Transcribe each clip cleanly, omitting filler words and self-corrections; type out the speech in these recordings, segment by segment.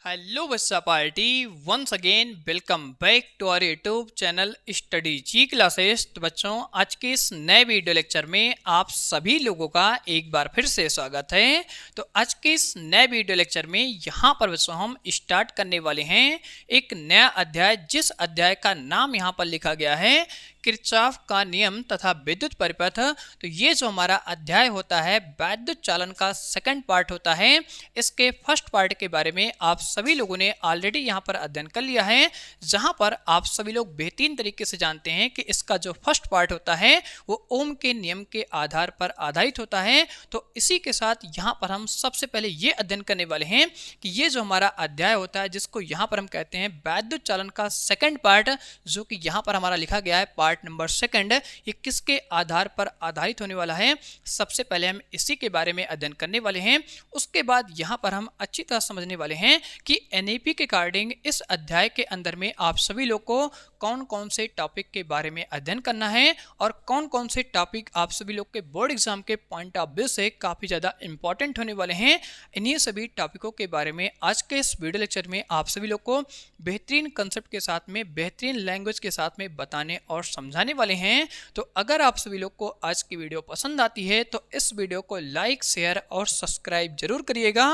Hello बच्चा party, once again welcome back to our YouTube channel study ji classes. तो बच्चों, आज के इस नए वीडियो लेक्चर में आप सभी लोगों का एक बार फिर से स्वागत है। तो आज के इस नए वीडियो लेक्चर में यहाँ पर बच्चों हम स्टार्ट करने वाले हैं एक नया अध्याय, जिस अध्याय का नाम यहाँ पर लिखा गया है किरचॉफ का नियम तथा विद्युत परिपथ। तो ये जो हमारा अध्याय होता है वैद्युत चालन का सेकंड पार्ट होता है। इसके फर्स्ट पार्ट के बारे में आप सभी लोगों ने ऑलरेडी यहाँ पर अध्ययन कर लिया है, जहाँ पर आप सभी लोग बेहतरीन तरीके से जानते हैं कि इसका जो फर्स्ट पार्ट होता है वो ओम के नियम के आधार पर आधारित होता है। तो इसी के साथ यहाँ पर हम सबसे पहले ये अध्ययन करने वाले हैं कि ये जो हमारा अध्याय होता है, जिसको यहाँ पर हम कहते हैं वैद्युत चालन का सेकंड पार्ट, जो कि यहाँ पर हमारा लिखा गया है पार्ट नंबर सेकंड, ये किसके आधार पर आधारित होने वाला है। सबसे पहले हम इसी के बारे में अध्ययन करने वाले हैं। उसके बाद यहाँ पर हम अच्छी तरह समझने वाले हैं कि एनईपी के अकॉर्डिंग इस अध्याय के अंदर में आप सभी लोग को कौन कौन से टॉपिक के बारे में अध्ययन करना है और कौन कौन से टॉपिक आप सभी लोग के बोर्ड एग्जाम के पॉइंट ऑफ व्यू से काफ़ी ज़्यादा इंपॉर्टेंट होने वाले हैं। इन्हीं सभी टॉपिकों के बारे में आज के इस वीडियो लेक्चर में आप सभी लोग को बेहतरीन कंसेप्ट के साथ में, बेहतरीन लैंग्वेज के साथ में बताने और समझाने वाले हैं। तो अगर आप सभी लोग को आज की वीडियो पसंद आती है तो इस वीडियो को लाइक, शेयर और सब्सक्राइब जरूर करिएगा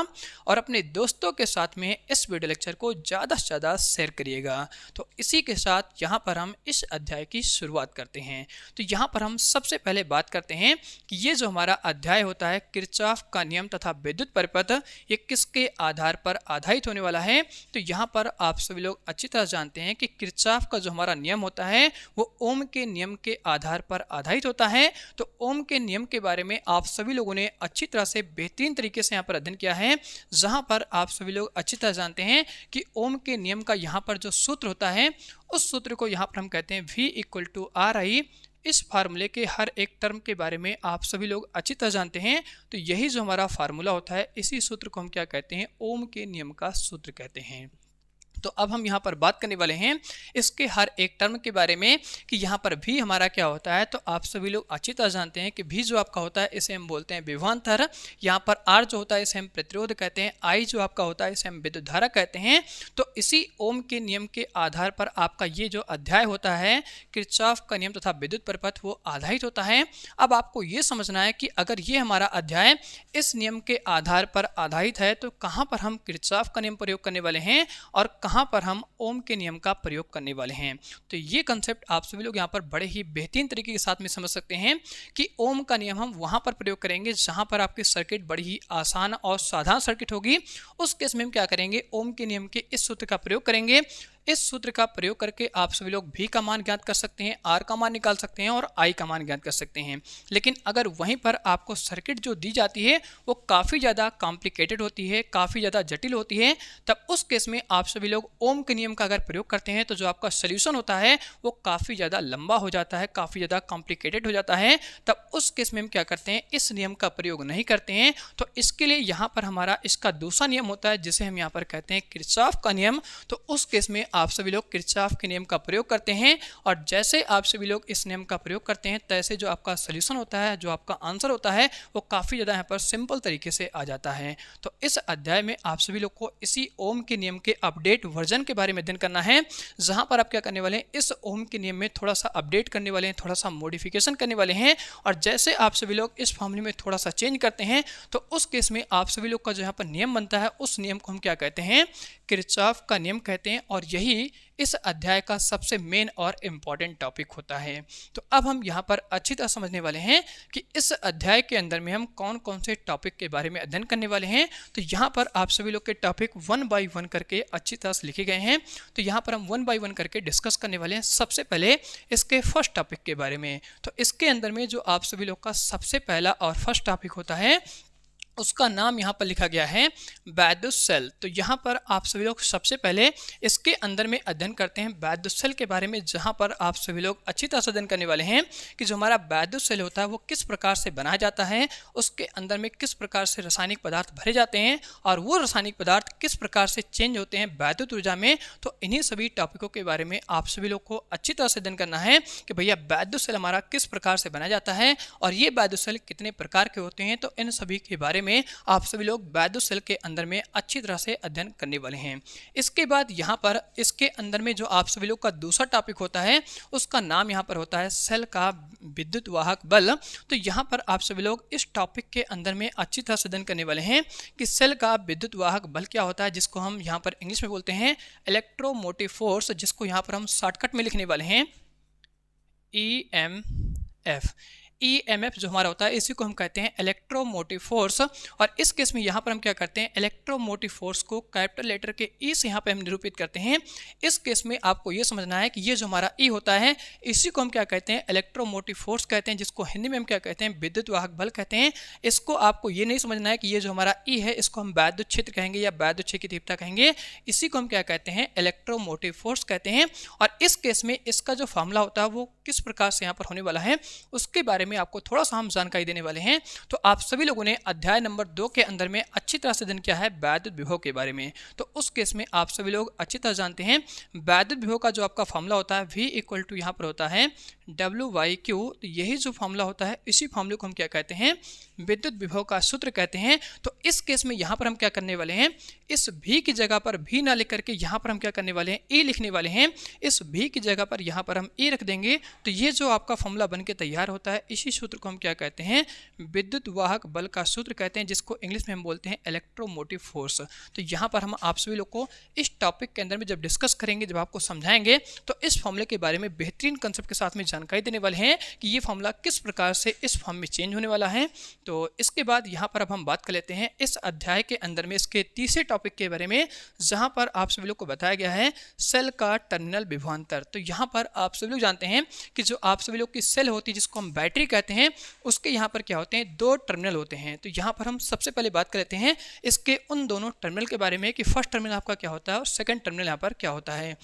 और अपने दोस्तों के साथ में इस वीडियो लेक्चर को ज़्यादा से ज़्यादा शेयर करिएगा। तो इसी के साथ यहाँ पर हम इस अध्याय की शुरुआत करते हैं। तो यहाँ पर हम सबसे पहले बात करते हैं कि ये जो हमारा अध्याय होता है किरचॉफ का नियम तथा विद्युत परिपथ, ये किसके आधार पर आधारित होने वाला है। तो यहाँ पर आप सभी लोग अच्छी तरह जानते हैं कि किरचॉफ का जो हमारा नियम होता है वो ओम के नियम के आधार पर आधारित होता है। तो ओम के नियम के बारे में आप सभी लोगों ने अच्छी तरह से बेहतरीन तरीके से यहाँ पर अध्ययन किया है, जहाँ पर आप सभी लोग अच्छी तरह जानते हैं कि ओम के नियम का यहाँ पर जो सूत्र होता है, उस सूत्र को यहाँ पर हम कहते हैं V = RI। इस फार्मूले के हर एक टर्म के बारे में आप सभी लोग अच्छी तरह जानते हैं। तो यही जो हमारा फार्मूला होता है, इसी सूत्र को हम क्या कहते हैं, ओम के नियम का सूत्र कहते हैं। तो अब हम यहाँ पर बात करने वाले हैं इसके हर एक टर्म के बारे में कि यहाँ पर भी हमारा क्या होता है। तो आप सभी लोग अच्छी तरह जानते हैं कि भी जो आपका होता है इसे हम बोलते हैं विभवांतर। यहाँ पर आर जो होता है इसे हम प्रतिरोध कहते हैं, आई जो आपका होता है इसे हम विद्युत धारा कहते हैं। तो इसी ओम के नियम के आधार पर आपका ये जो अध्याय होता है किरचॉफ का नियम तथा विद्युत परिपथ, वो आधारित होता है। अब आपको ये समझना है कि अगर ये हमारा अध्याय इस नियम के आधार पर आधारित है तो कहाँ पर हम किरचॉफ का नियम प्रयोग करने वाले हैं और कहाँ पर हम ओम के नियम का प्रयोग करने वाले हैं। तो ये कंसेप्ट आप सभी लोग यहाँ पर बड़े ही बेहतरीन तरीके के साथ में समझ सकते हैं कि ओम का नियम हम वहाँ पर प्रयोग करेंगे जहाँ पर आपकी सर्किट बड़ी ही आसान और साधारण सर्किट होगी। उस केस में हम क्या करेंगे, ओम के नियम के इस सूत्र का प्रयोग करेंगे। इस सूत्र का प्रयोग करके आप सभी लोग V का मान ज्ञात कर सकते हैं, R का मान निकाल सकते हैं और I का मान ज्ञात कर सकते हैं। लेकिन अगर वहीं पर आपको सर्किट जो दी जाती है वो काफ़ी ज़्यादा कॉम्प्लिकेटेड होती है, काफ़ी ज़्यादा जटिल होती है, तब उस केस में आप सभी लोग ओम के नियम का अगर प्रयोग करते हैं तो जो आपका सोल्यूशन होता है वो काफ़ी ज़्यादा लंबा हो जाता है, काफ़ी ज़्यादा कॉम्प्लिकेटेड हो जाता है। तब उस केस में हम क्या करते हैं, इस नियम का प्रयोग नहीं करते हैं। तो इसके लिए यहाँ पर हमारा इसका दूसरा नियम होता है जिसे हम यहाँ पर कहते हैं किरचॉफ का नियम। तो उस केस में आप सभी लोग किरचॉफ के नियम का प्रयोग करते हैं और जैसे आप सभी लोग इस नियम का प्रयोग करते हैं तैसे जो आपका सोल्यूशन होता है, जो आपका आंसर होता है, वो काफ़ी ज़्यादा यहाँ पर सिंपल तरीके से आ जाता है। तो इस अध्याय में आप सभी लोग को इसी ओम के नियम के अपडेट वर्जन के बारे में अध्ययन करना है, जहाँ पर आप क्या करने वाले हैं, इस ओम के नियम में थोड़ा सा अपडेट करने वाले हैं, थोड़ा सा मॉडिफिकेशन करने वाले हैं। और जैसे आप सभी लोग इस फॉर्मूले में थोड़ा सा चेंज करते हैं तो उस केस में आप सभी लोग का जो यहाँ पर नियम बनता है, उस नियम को हम क्या कहते हैं, किरचॉफ का नियम कहते हैं। और यही इस अध्याय का सबसे मेन और इम्पॉर्टेंट टॉपिक होता है। तो अब हम यहाँ पर अच्छी तरह समझने वाले हैं कि इस अध्याय के अंदर में हम कौन कौन से टॉपिक के बारे में अध्ययन करने वाले हैं। तो यहाँ पर आप सभी लोग के टॉपिक 1 बाय 1 करके अच्छी तरह से लिखे गए हैं। तो यहाँ पर हम 1 बाय 1 करके डिस्कस करने वाले हैं। सबसे पहले इसके फर्स्ट टॉपिक के बारे में। तो इसके अंदर में जो आप सभी लोग का सबसे पहला और फर्स्ट टॉपिक होता है उसका नाम यहाँ पर लिखा गया है वैद्युत सेल। तो यहाँ पर आप सभी लोग सबसे पहले इसके अंदर में अध्ययन करते हैं वैद्युत सेल के बारे में, जहाँ पर आप सभी लोग अच्छी तरह से अध्ययन करने वाले हैं कि जो हमारा वैद्युत सेल होता है वो किस प्रकार से बनाया जाता है, उसके अंदर में किस प्रकार से रासायनिक पदार्थ भरे जाते हैं और वो रासायनिक पदार्थ किस प्रकार से चेंज होते हैं वैद्युत ऊर्जा में। तो इन्हीं सभी टॉपिकों के बारे में आप सभी लोग को अच्छी तरह से अध्ययन करना है कि भैया वैद्युत सेल हमारा किस प्रकार से बनाया जाता है और ये वैद्युत सेल कितने प्रकार के होते हैं। तो इन सभी के बारे में में आप सभी लोग वैद्युत सेल के अंदर में अच्छी तरह से अध्ययन करने वाले हैं। इसके बाद यहाँ पर इसके अंदर में जो आप सभी लोग का दूसरा टॉपिक होता है उसका नाम यहाँ पर होता है सेल का विद्युत वाहक बल। तो यहाँ पर आप सभी लोग इस टॉपिक के अंदर में अच्छी तरह से अध्ययन करने वाले हैं कि सेल का विद्युत वाहक बल क्या होता है, जिसको हम यहाँ पर इंग्लिश में बोलते हैं इलेक्ट्रोमोटिव फोर्स, जिसको यहाँ पर हम शॉर्टकट में लिखने वाले हैं EMF। EMF जो हमारा होता है इसी को हम कहते हैं इलेक्ट्रोमोटिव फोर्स। और इस केस में यहाँ पर हम क्या करते हैं, इलेक्ट्रोमोटिव फोर्स को कैपिटल लेटर के ई से यहाँ पे हम निरूपित करते हैं। इस केस में आपको ये समझना है कि ये जो हमारा ई होता है इसी को हम क्या कहते हैं, इलेक्ट्रोमोटिव फोर्स कहते हैं, जिसको हिंदी में हम क्या कहते हैं, विद्युत वाहक बल कहते हैं। इसको आपको ये नहीं समझना है कि ये जो हमारा ई है इसको हम वैद्युत क्षेत्र कहेंगे या वैद्युत क्षेत्र की तीव्रता कहेंगे, इसी को हम क्या कहते हैं, इलेक्ट्रोमोटिव फोर्स कहते हैं। और इस केस में इसका जो फॉर्मूला होता है वो किस प्रकार से यहाँ पर होने वाला है उसके बारे में आपको थोड़ा सा हम जानकारी देने वाले हैं। तो आप सभी लोगों ने अध्याय नंबर 2 के अंदर में अच्छी तरह से अध्ययन किया है वैद्युत विभव के बारे में। तो उस केस में आप सभी लोग अच्छी तरह जानते हैं वैद्युत विभव का जो आपका फॉर्मूला होता है V = यहाँ पर होता है WQ। तो यही जो फॉर्मूला होता है इसी फॉर्मूले को हम क्या कहते हैं, विद्युत विभव का सूत्र कहते हैं। तो इस केस में यहाँ पर हम क्या करने वाले हैं, इस V की जगह पर V ना लिख करके यहाँ पर हम क्या करने वाले हैं, E लिखने वाले हैं। इस V की जगह पर यहाँ पर हम E रख देंगे। तो ये जो आपका फॉर्मूला बन के तैयार होता है इसी सूत्र को हम क्या कहते हैं, विद्युत वाहक बल का सूत्र कहते हैं, जिसको इंग्लिश में हम बोलते हैं इलेक्ट्रोमोटिव फोर्स। तो यहाँ पर हम आप सभी लोग को इस टॉपिक के अंदर में जब डिस्कस करेंगे, जब आपको समझाएंगे, तो इस फॉर्मूले के बारे में बेहतरीन कंसेप्ट के साथ में जानकारी देने वाले हैं कि ये फॉर्मूला किस प्रकार से इस फॉर्म में चेंज होने वाला है। तो इसके बाद यहाँ पर अब हम बात कर लेते हैं इस अध्याय के अंदर में इसके तीसरे टॉपिक के बारे में, जहाँ पर आप सभी लोग को बताया गया है सेल का टर्मिनल विभवांतर। तो यहाँ पर आप सभी लोग जानते हैं कि जो आप सभी लोग की सेल होती है जिसको हम बैटरी कहते हैं, उसके यहाँ पर क्या होते हैं, 2 टर्मिनल होते हैं। तो यहाँ पर हम सबसे पहले बात कर लेते हैं इसके उन दोनों टर्मिनल के बारे में कि फर्स्ट टर्मिनल आपका क्या होता है और सेकंड टर्मिनल यहाँ पर क्या होता है।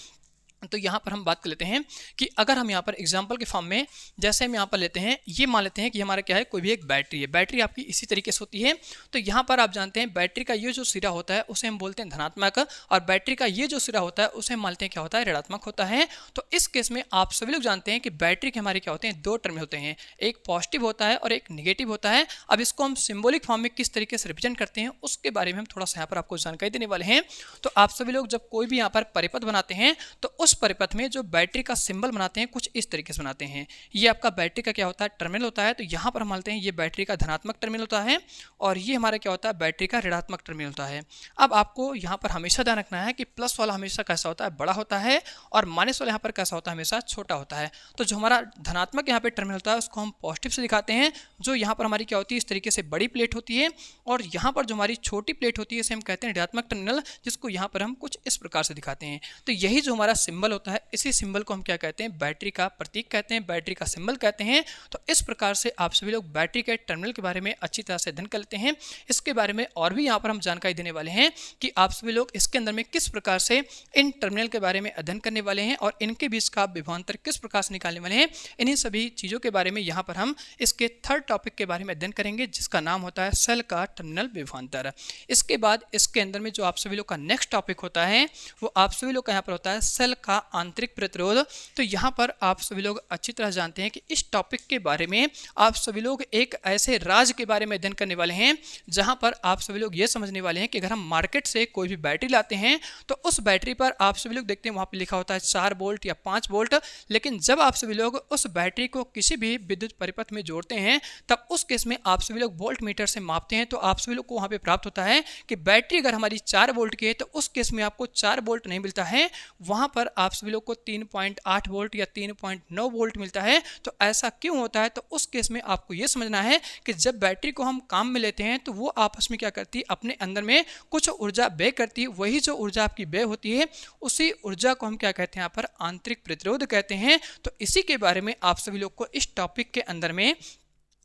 तो यहाँ पर हम बात कर लेते हैं कि अगर हम यहाँ पर एग्जाम्पल के फॉर्म में जैसे हम यहाँ पर लेते हैं, ये मान लेते हैं कि हमारा क्या है, कोई भी एक बैटरी है। बैटरी आपकी इसी तरीके से होती है। तो यहाँ पर आप जानते हैं बैटरी का ये जो सिरा होता है उसे हम बोलते हैं धनात्मक, और बैटरी का ये जो सिरा होता है उसे हम मानते हैं क्या होता है, ऋणात्मक होता है। तो इस केस में आप सभी लोग जानते हैं कि बैटरी के हमारे क्या होते हैं, 2 टर्मिनल होते हैं, एक पॉजिटिव होता है और एक निगेटिव होता है। अब इसको हम सिंबॉलिक फॉर्म में किस तरीके से रिप्रेजेंट करते हैं उसके बारे में हम थोड़ा सा यहाँ पर आपको जानकारी देने वाले हैं। तो आप सभी लोग जब कोई भी यहाँ पर परिपथ बनाते हैं तो उस परिपथ में जो बैटरी का सिंबल बनाते हैं कुछ इस तरीके से बनाते हैं। ये आपका बैटरी का क्या होता है, टर्मिनल होता है। तो यहाँ पर हम मानते हैं ये बैटरी का धनात्मक टर्मिनल होता है और ये हमारा क्या होता है, बैटरी का ऋणात्मक टर्मिनल होता है। अब आपको यहाँ पर हमेशा ध्यान रखना है कि प्लस वाला हमेशा कैसा होता है, बड़ा होता है, और माइनस वाला यहाँ पर कैसा होता है, हमेशा छोटा होता है। तो जो हमारा धनात्मक यहाँ पे टर्मिनल होता है उसको हम पॉजिटिव से दिखाते हैं। जो यहाँ पर हमारी क्या होती है, इस तरीके से बड़ी प्लेट होती है, और यहाँ पर जो हमारी छोटी प्लेट होती है इसे हम कहते हैं ऋणात्मक टर्मिनल, जिसको यहाँ पर हम कुछ इस प्रकार से दिखाते हैं। तो यही जो हमारा सिंबल होता है इसी सिंबल को हम क्या कहते हैं, बैटरी का प्रतीक कहते हैं, बैटरी का सिंबल कहते हैं। तो इस प्रकार से आप सभी लोग बैटरी के टर्मिनल के बारे में अच्छी तरह से अध्ययन कर लेते हैं। इसके बारे में और भी यहाँ पर हम जानकारी देने वाले हैं कि आप सभी लोग इसके अंदर में किस प्रकार से इन टर्मिनल के बारे में अध्ययन करने वाले हैं और इनके बीच का विभवांतर किस प्रकार से निकालने वाले हैं। इन्हीं सभी चीज़ों के बारे में यहाँ पर हम इसके थर्ड टॉपिक के बारे में अध्ययन करेंगे, जिसका नाम होता है सेल का टर्मिनल विभवांतर। इसके बाद इसके अंदर में जो आप सभी लोग का नेक्स्ट टॉपिक होता है वो आप सभी लोग का यहाँ पर होता है सेल का आंतरिक प्रतिरोध। तो यहाँ पर आप सभी लोग अच्छी तरह जानते हैं कि इस टॉपिक के बारे में आप सभी लोग एक ऐसे राज के बारे में अध्ययन करने वाले हैं जहां पर आप सभी लोग ये समझने वाले हैं कि अगर हम मार्केट से कोई भी बैटरी लाते हैं तो उस बैटरी पर आप सभी लोग देखते हैं वहां पे लिखा होता है 4 वोल्ट या 5 वोल्ट, लेकिन जब आप सभी लोग उस बैटरी को किसी भी विद्युत परिपथ में जोड़ते हैं तब उस केस में आप सभी लोग वोल्ट मीटर से मापते हैं तो आप सभी लोग को वहां पे प्राप्त होता है कि बैटरी अगर हमारी 4 वोल्ट की है तो उस केस में आपको 4 वोल्ट नहीं मिलता है, वहां पर आप सभी लोग को 3.8 वोल्ट या 3.9 वोल्ट मिलता है। तो ऐसा क्यों होता है, तो उस केस में आपको यह समझना है कि जब बैटरी को हम काम में लेते हैं तो वो आपस में क्या करती है, अपने अंदर में कुछ ऊर्जा व्यय करती है। वही जो ऊर्जा आपकी व्यय होती है उसी ऊर्जा को हम क्या कहते हैं, यहाँ पर आंतरिक प्रतिरोध कहते हैं। तो इसी के बारे में आप सभी लोग को इस टॉपिक के अंदर में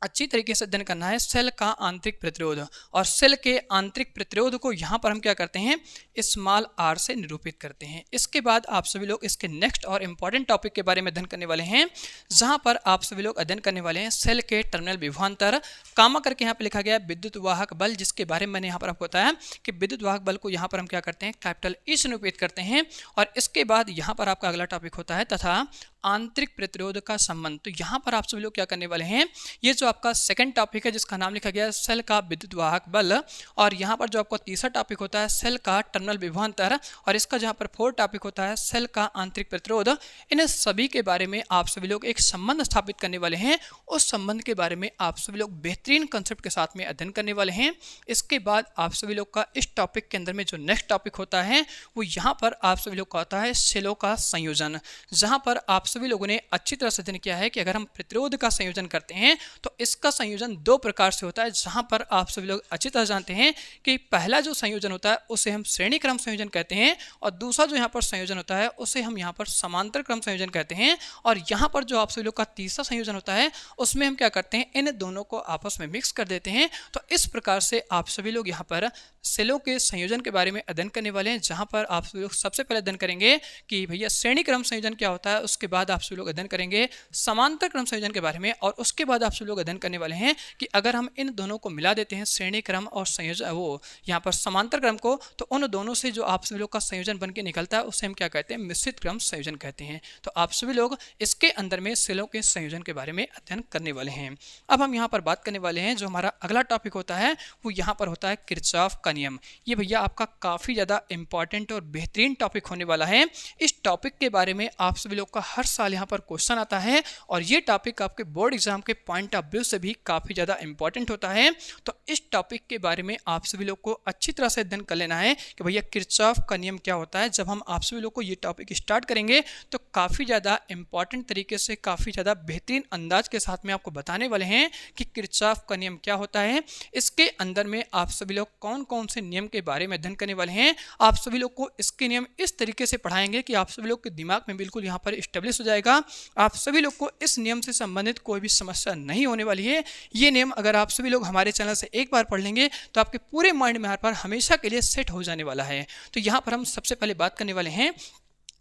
अच्छी तरीके से अध्ययन करना है, सेल का आंतरिक प्रतिरोध। और सेल के आंतरिक प्रतिरोध को यहाँ पर हम क्या करते हैं, स्मॉल r से निरूपित करते हैं। इसके बाद आप सभी लोग इसके नेक्स्ट और इम्पॉर्टेंट टॉपिक के बारे में अध्ययन करने वाले हैं, जहाँ पर आप सभी लोग अध्ययन करने वाले हैं सेल के टर्मिनल विभवांतर। कामा करके यहाँ पर लिखा गया विद्युत वाहक बल, जिसके बारे में मैंने यहाँ पर आपको बताया कि विद्युत वाहक बल को यहाँ पर हम क्या करते हैं, कैपिटल E से निरूपित करते हैं। और इसके बाद यहाँ पर आपका अगला टॉपिक होता है तथा आंतरिक प्रतिरोध का संबंध। तो यहाँ पर आप सभी लोग क्या करने वाले हैं, ये जो आपका सेकंड टॉपिक है जिसका नाम लिखा गया है सेल का विद्युत वाहक बल, और यहाँ पर जो आपका तीसरा टॉपिक होता है सेल का टर्मिनल विभवांतर, और इसका जहाँ पर फोर्थ टॉपिक होता है सेल का आंतरिक प्रतिरोध, इन सभी के बारे में आप सभी लोग एक संबंध स्थापित करने वाले हैं। उस संबंध के बारे में आप सभी लोग बेहतरीन कंसेप्ट के साथ में अध्ययन करने वाले हैं। इसके बाद आप सभी लोग का इस टॉपिक के अंदर में जो नेक्स्ट टॉपिक होता है वो यहाँ पर आप सभी लोग का होता है सेलों का संयोजन, जहाँ पर आप सभी लोगों ने अच्छी तरह से अध्ययन किया है कि अगर हम प्रतिरोध का संयोजन करते हैं तो इसका संयोजन दो प्रकार से होता है, जहाँ पर आप सभी लोग अच्छी तरह जानते हैं कि पहला जो संयोजन होता है उसे हम श्रेणी क्रम संयोजन कहते हैं, और दूसरा जो यहाँ पर संयोजन होता है उसे हम यहाँ पर समांतर क्रम संयोजन कहते हैं। और यहाँ पर जो आप सभी लोग का तीसरा संयोजन होता है उसमें हम क्या करते हैं, इन दोनों को आपस में मिक्स कर देते हैं। तो इस प्रकार से आप सभी लोग यहाँ पर सेलों के संयोजन के बारे में अध्ययन करने वाले हैं, जहाँ पर आप सभी लोग सबसे पहले अध्ययन करेंगे कि भैया श्रेणी क्रम संयोजन क्या होता है, उसके बाद आप सभी लोग अध्ययन करेंगे समांतर क्रम संयोजन के बारे में, और उसके बाद आप सभी लोग अध्ययन करने वाले हैं कि अगर हम इन दोनों को मिला देते हैं श्रेणी क्रम और संयोजन वो यहाँ पर समांतर क्रम को, तो उन दोनों से जो आप सभी लोग का संयोजन बन के निकलता है उसे हम क्या कहते हैं, मिश्रित क्रम संयोजन कहते हैं। तो आप सभी लोग इसके अंदर में सेलों के संयोजन के बारे में अध्ययन करने वाले हैं। अब हम यहाँ पर बात करने वाले हैं जो हमारा अगला टॉपिक होता है वो यहाँ पर होता है किरचॉफ का नियम। ये भैया आपका काफ़ी ज़्यादा इंपॉर्टेंट और बेहतरीन टॉपिक होने वाला है। इस टॉपिक के बारे में आप सभी लोग का हर साल यहाँ पर क्वेश्चन आता है, और ये टॉपिक आपके बोर्ड एग्जाम के पॉइंट ऑफ व्यू से भी काफ़ी ज़्यादा इंपॉर्टेंट होता है। तो इस टॉपिक के बारे में आप सभी लोग को अच्छी तरह से अध्ययन कर लेना है कि भैया किरचॉफ का नियम क्या होता है। जब हम आप सभी लोग को ये टॉपिक स्टार्ट करेंगे तो काफ़ी ज़्यादा इंपॉर्टेंट तरीके से, काफ़ी ज़्यादा बेहतरीन अंदाज के साथ में आपको बताने वाले हैं कि किरचॉफ का नियम क्या होता है। इसके अंदर में आप सभी लोग कौन कौन से नियम के बारे में अध्ययन करने वाले हैं। आप सभी लोग को इसके नियम इस तरीके से पढ़ाएंगे कि आप सभी लोग के दिमाग में बिल्कुल यहाँ पर स्टेब्लिश हो जाएगा। आप सभी लोग को इस नियम से संबंधित कोई भी समस्या नहीं होने वाली है। ये नियम अगर आप सभी लोग हमारे चैनल से एक बार पढ़ लेंगे तो आपके पूरे माइंड में हर बार हमेशा के लिए सेट हो जाने वाला है। तो यहाँ पर हम सबसे पहले बात करने वाले हैं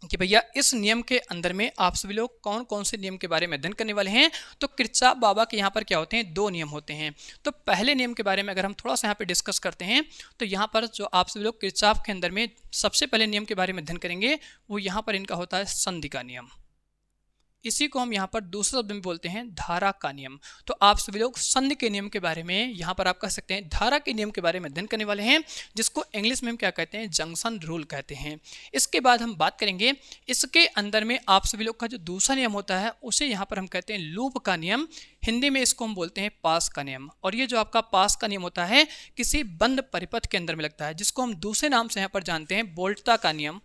कि भैया इस नियम के अंदर में आप सभी लोग कौन कौन से नियम के बारे में अध्ययन करने वाले हैं। तो किरचॉफ बाबा के यहाँ पर क्या होते हैं, दो नियम होते हैं। तो पहले नियम के बारे में अगर हम थोड़ा सा यहाँ पे डिस्कस करते हैं तो यहाँ पर जो आप सभी लोग किरचॉफ के अंदर में सबसे पहले नियम के बारे में अध्ययन करेंगे वो यहाँ पर इनका होता है संधि का नियम। इसी को हम यहाँ पर दूसरे शब्द में बोलते हैं धारा का नियम। तो आप सभी लोग संधि के नियम के बारे में यहाँ पर आप कह सकते हैं धारा के नियम के बारे में अध्ययन करने वाले हैं, जिसको इंग्लिश में हम क्या कहते हैं, जंक्शन रूल कहते हैं। इसके बाद हम बात करेंगे इसके अंदर में आप सभी लोग का जो दूसरा नियम होता है उसे यहाँ पर हम कहते हैं लूप का नियम। हिंदी में इसको हम बोलते हैं पास का नियम। और ये जो आपका पास का नियम होता है किसी बंद परिपथ के अंदर में लगता है, जिसको हम दूसरे नाम से यहाँ पर जानते हैं वोल्टता का नियम।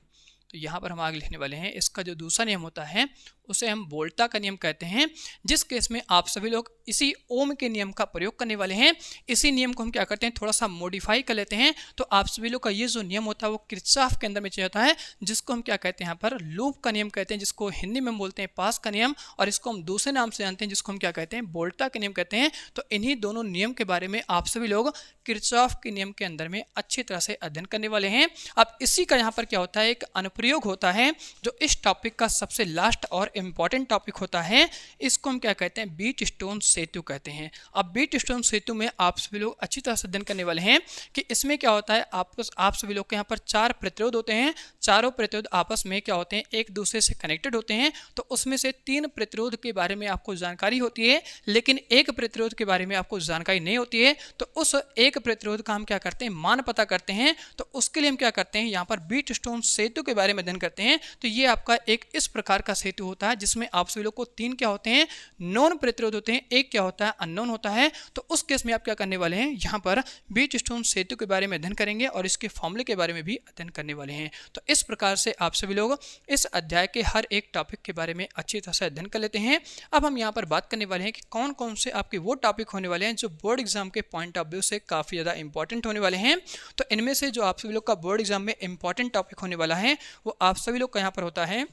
तो यहाँ पर हम आगे लिखने वाले हैं इसका जो दूसरा नियम होता है उसे हम वोल्टा का नियम कहते हैं, जिस केस में आप सभी लोग इसी ओम के नियम का प्रयोग करने वाले हैं। इसी नियम को हम क्या करते हैं, थोड़ा सा मॉडिफाई कर लेते हैं। तो आप सभी लोग का ये जो नियम होता है वो किरचॉफ के अंदर में चाहिए होता है, जिसको हम क्या कहते हैं यहाँ पर लूप का नियम कहते हैं, जिसको हिंदी में बोलते हैं पास का नियम, और इसको हम दूसरे नाम से जानते हैं जिसको हम क्या कहते हैं, वोल्टा के नियम कहते हैं। तो इन्हीं दोनों नियम के बारे में आप सभी लोग किरचॉफ के नियम के अंदर में अच्छी तरह से अध्ययन करने वाले हैं। अब इसी का यहाँ पर क्या होता है, एक अनुप्रयोग होता है जो इस टॉपिक का सबसे लास्ट और इम्पॉर्टेंट टॉपिक होता है। इसको हम क्या कहते हैं, बीट स्टोन सेतु कहते हैं। अब बीट स्टोन सेतु में आप सभी लोग अच्छी तरह से अध्ययन करने वाले हैं कि इसमें क्या होता है, आप सभी लोग के यहाँ पर चार प्रतिरोध होते हैं। चारों प्रतिरोध आपस में क्या होते हैं, एक दूसरे से कनेक्टेड होते हैं। तो उसमें से तीन प्रतिरोध के बारे में आपको जानकारी होती है, लेकिन एक प्रतिरोध के बारे में आपको जानकारी नहीं होती है। तो उस एक प्रतिरोध का हम क्या करते हैं, मान पता करते हैं। तो उसके लिए हम क्या करते हैं, यहाँ पर बीट स्टोन सेतु के बारे में अध्ययन करते हैं। तो ये आपका एक इस प्रकार का सेतु होता है जिसमें आप सभी लोग को तीन क्या होते हैं, नॉन प्रतिरोध होते हैं, एक क्या होता है, अननोन होता है। तो उस केस में आप क्या करने वाले हैं, यहाँ पर बीट स्टोन सेतु के बारे में अध्ययन करेंगे और इसके फॉर्मूले के बारे में भी अध्ययन करने वाले हैं। तो इस प्रकार से आप सभी लोग इस अध्याय के हर एक टॉपिक के बारे में अच्छी तरह से अध्ययन कर लेते हैं। अब हम यहाँ पर बात करने वाले हैं कि कौन कौन से आपके वो टॉपिक होने वाले हैं जो बोर्ड एग्जाम के पॉइंट ऑफ व्यू से काफ़ी ज़्यादा इंपॉर्टेंट होने वाले हैं। तो इनमें से जो आप सभी लोग का बोर्ड एग्जाम में इंपॉर्टेंट टॉपिक होने वाला है वो आप सभी लोग का यहाँ पर होता है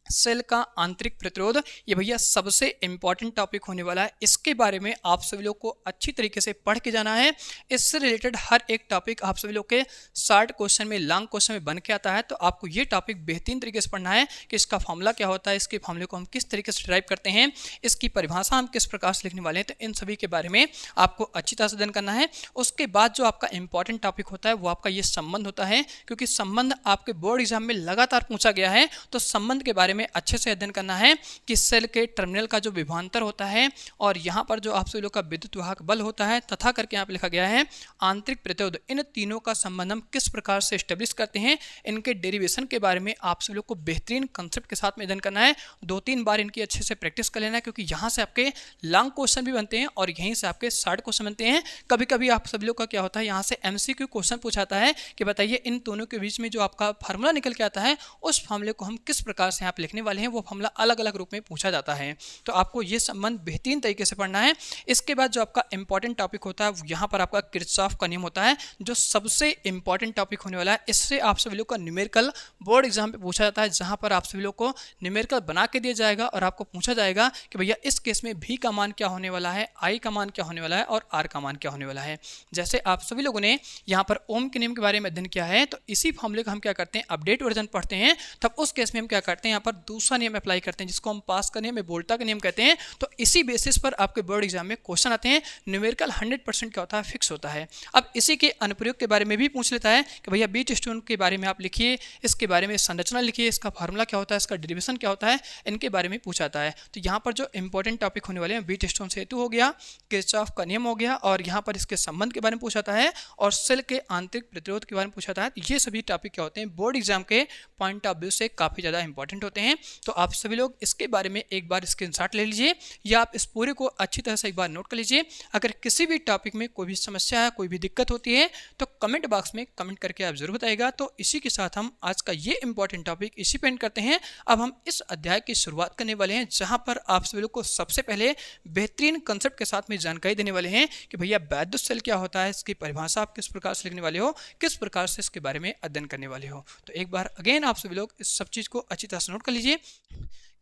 सेल का आंतरिक प्रतिरोध। ये भैया सबसे इंपॉर्टेंट टॉपिक होने वाला है। इसके बारे में आप सभी लोग को अच्छी तरीके से पढ़ के जाना है। इससे रिलेटेड हर एक टॉपिक आप सभी लोग के शॉर्ट क्वेश्चन में, लॉन्ग क्वेश्चन में बन के आता है। तो आपको ये टॉपिक बेहतरीन तरीके से पढ़ना है कि इसका फॉर्मूला क्या होता है, इसके फॉर्मूले को हम किस तरीके से ड्राइव करते हैं, इसकी परिभाषा हम किस प्रकार से लिखने वाले हैं। तो इन सभी के बारे में आपको अच्छी तरह से अध्ययन करना है। उसके बाद जो आपका इंपॉर्टेंट टॉपिक होता है वो आपका ये संबंध होता है, क्योंकि संबंध आपके बोर्ड एग्जाम में लगातार पूछा गया है। तो संबंध के बारे में में अच्छे से अध्ययन करना है कि सेल के टर्मिनल का जो विभवांतर होता है और यहाँ पर जो आप सभी लोग का विद्युत वाहक बल होता है तथा करके यहाँ पे लिखा गया है आंतरिक प्रतिरोध, इन तीनों का संबंध हम किस प्रकार से स्टेब्लिश करते हैं, इनके डेरिवेशन के बारे में आप सभी लोग को बेहतरीन कंसेप्ट के साथ में अध्ययन करना है। 2-3 बार इनकी अच्छे से प्रैक्टिस कर लेना है, क्योंकि यहाँ से आपके लॉन्ग क्वेश्चन भी बनते हैं और यहीं से आपके शॉर्ट क्वेश्चन बनते हैं। कभी कभी आप सभी लोग का क्या होता है, यहाँ से MCQ क्वेश्चन पूछाता है कि बताइए इन दोनों के बीच में जो आपका फार्मूला निकल के आता है उस फार्मूले को हम किस प्रकार से यहाँ पे लिखने वाले हैं, वो फार्मूला अलग अलग रूप में पूछा जाता है। तो आपको ये संबंध बेहतरीन तरीके से पढ़ना है। इसके बाद जो आपका इंपॉर्टेंट टॉपिक होता है यहाँ पर आपका किरचॉफ का नियम होता है, जो सबसे इंपॉर्टेंट टॉपिक होने वाला है। इससे आप सभी लोग का न्यूमेरिकल बोर्ड एग्जाम पे पूछा जाता है, जहां पर आप सभी लोग को न्यूमेरिकल बना के दिया जाएगा और आपको पूछा जाएगा कि भैया इस केस में V का मान क्या होने वाला है, I का मान क्या होने वाला है और R का मान क्या होने वाला है। जैसे आप सभी लोगों ने यहाँ पर ओम के नियम के बारे में अध्ययन किया है, तो इसी फॉर्मूले का हम क्या करते हैं, अपडेट वर्जन पढ़ते हैं, तब उस केस में हम क्या करते हैं, यहाँ पर दूसरा नियम अप्लाई करते हैं जिसको हम पास का नियम, वोल्टा का नियम कहते हैं। तो इसी बेसिस पर आपके बोर्ड एग्जाम में क्वेश्चन आते हैं। न्यूमेरिकल 100% क्या होता है, फिक्स होता है। अब इसी के अनुप्रयोग के बारे में भी पूछ लेता है कि भैया बीट स्टोन के बारे में आप लिखिए, इसके बारे में संरचना लिखिए, इसका फार्मूला क्या होता है, इसका डेरिवेशन क्या होता है, इनके बारे में पूछाता है। तो यहाँ पर जो इंपॉर्टेंट टॉपिक होने वाले हैं, बीट स्टोन सेतु हो गया, किरचॉफ का नियम हो गया, और यहाँ पर इसके संबंध के बारे में पूछाता है और सेल के आंतरिक प्रतिरोध के बारे में पूछाता है। तो ये सभी टॉपिक क्या होते हैं, बोर्ड एग्जाम के पॉइंट ऑफ व्यू से काफ़ी ज़्यादा इंपॉर्टेंट होते हैं। तो आप सभी लोग इसके बारे में एक बार स्क्रीनशॉट ले लीजिए या आप इस पूरे को अच्छी तरह से एक बार नोट कर लीजिए। अगर किसी भी टॉपिक में कोई भी समस्या है, कोई भी दिक्कत होती है, तो कमेंट बॉक्स में कमेंट करके आप जरूर बताइएगा। तो इसी के साथ हम आज का ये इंपॉर्टेंट टॉपिक इसी पे एंड करते हैं। अब हम इस अध्याय की शुरुआत करने वाले हैं, जहां पर आप सभी लोग को सबसे पहले बेहतरीन कंसेप्ट के साथ में जानकारी देने वाले हैं कि भैया वैद्युत सेल क्या होता है, इसकी परिभाषा आप किस प्रकार से लिखने वाले हो, किस प्रकार से इसके बारे में अध्ययन करने वाले हो। तो एक बार अगेन आप सभी लोग इस सब चीज़ को अच्छी तरह से नोट कर लीजिए।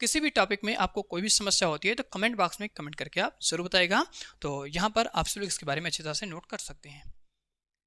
किसी भी टॉपिक में आपको कोई भी समस्या होती है तो कमेंट बॉक्स में कमेंट करके आप जरूर बताइएगा। तो यहाँ पर आप सभी लोग इसके बारे में अच्छी तरह से नोट कर सकते हैं।